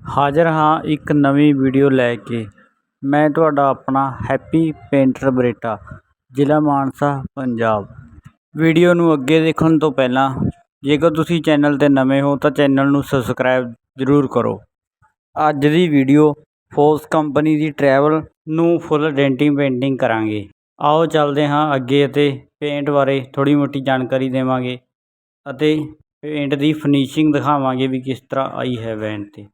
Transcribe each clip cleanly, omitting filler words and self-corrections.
ਹਾਜ਼ਰ ਹਾਂ ਇੱਕ ਨਵੀਂ ਵੀਡੀਓ ਲੈ ਕੇ। ਮੈਂ ਤੁਹਾਡਾ ਆਪਣਾ ਹੈਪੀ ਪੇਂਟਰ ਬਰੇਟਾ, ਜ਼ਿਲ੍ਹਾ ਮਾਨਸਾ, ਪੰਜਾਬ। ਵੀਡੀਓ ਨੂੰ ਅੱਗੇ ਦੇਖਣ ਤੋਂ ਪਹਿਲਾਂ ਜੇਕਰ ਤੁਸੀਂ ਚੈਨਲ 'ਤੇ ਨਵੇਂ ਹੋ ਤਾਂ ਚੈਨਲ ਨੂੰ ਸਬਸਕ੍ਰਾਈਬ ਜ਼ਰੂਰ ਕਰੋ। ਅੱਜ ਦੀ ਵੀਡੀਓ ਫੋਸ ਕੰਪਨੀ ਦੀ ਟਰੈਵਲ ਨੂੰ ਫੁੱਲ ਡੈਂਟਿੰਗ ਪੇਂਟਿੰਗ ਕਰਾਂਗੇ। ਆਓ ਚੱਲਦੇ ਹਾਂ ਅੱਗੇ ਅਤੇ ਪੇਂਟ ਬਾਰੇ ਥੋੜ੍ਹੀ ਮੋਟੀ ਜਾਣਕਾਰੀ ਦੇਵਾਂਗੇ ਅਤੇ ਪੇਂਟ ਦੀ ਫਿਨਿਸ਼ਿੰਗ ਦਿਖਾਵਾਂਗੇ ਵੀ ਕਿਸ ਤਰ੍ਹਾਂ ਆਈ ਹੈ ਪੈਂਟ 'ਤੇ।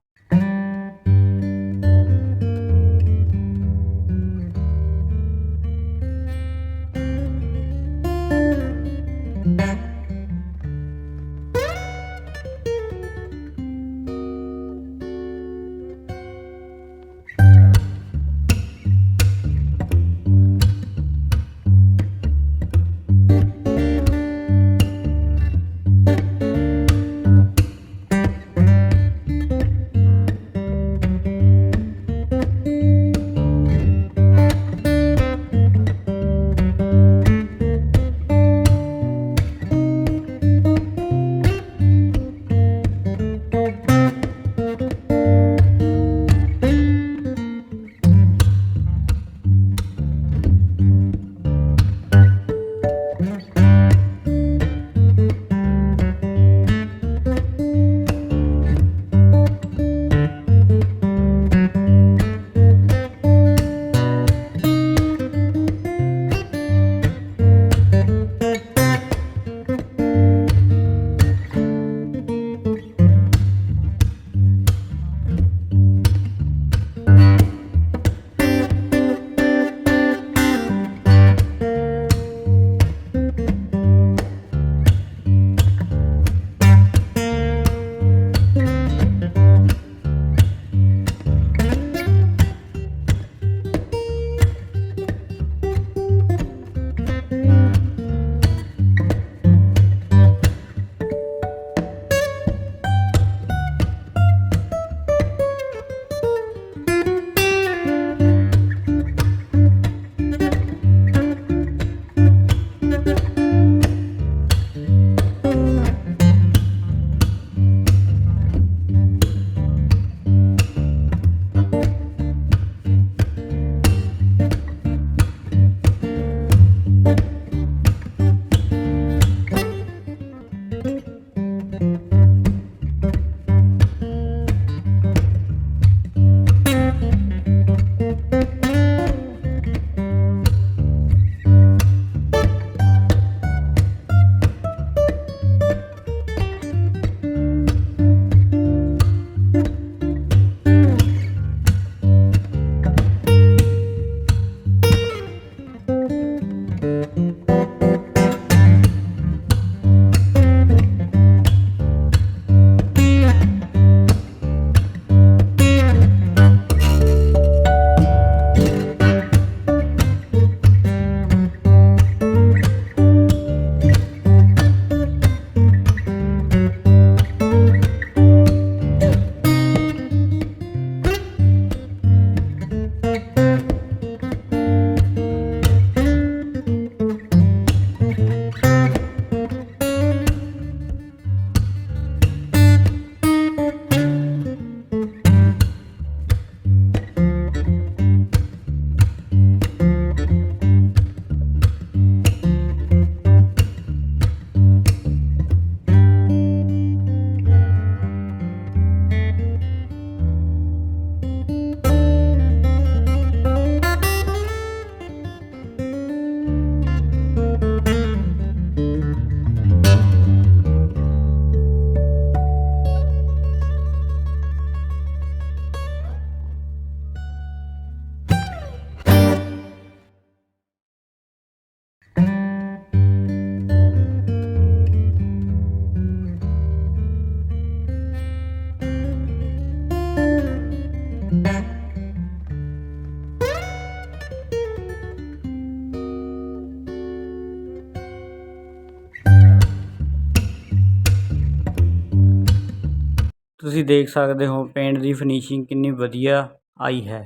ਤੁਸੀਂ ਦੇਖ ਸਕਦੇ ਹੋ ਪੇਂਟ ਦੀ ਫਿਨਿਸ਼ਿੰਗ ਕਿੰਨੀ ਵਧੀਆ ਆਈ ਹੈ।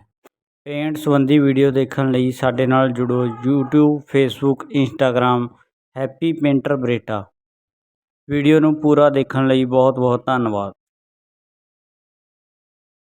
ਪੇਂਟ ਸੰਬੰਧੀ ਵੀਡੀਓ ਦੇਖਣ ਲਈ ਸਾਡੇ ਨਾਲ ਜੁੜੋ। YouTube, Facebook, Instagram happy painter Beretta. Video ਨੂੰ ਪੂਰਾ ਦੇਖਣ ਲਈ ਬਹੁਤ ਬਹੁਤ ਧੰਨਵਾਦ।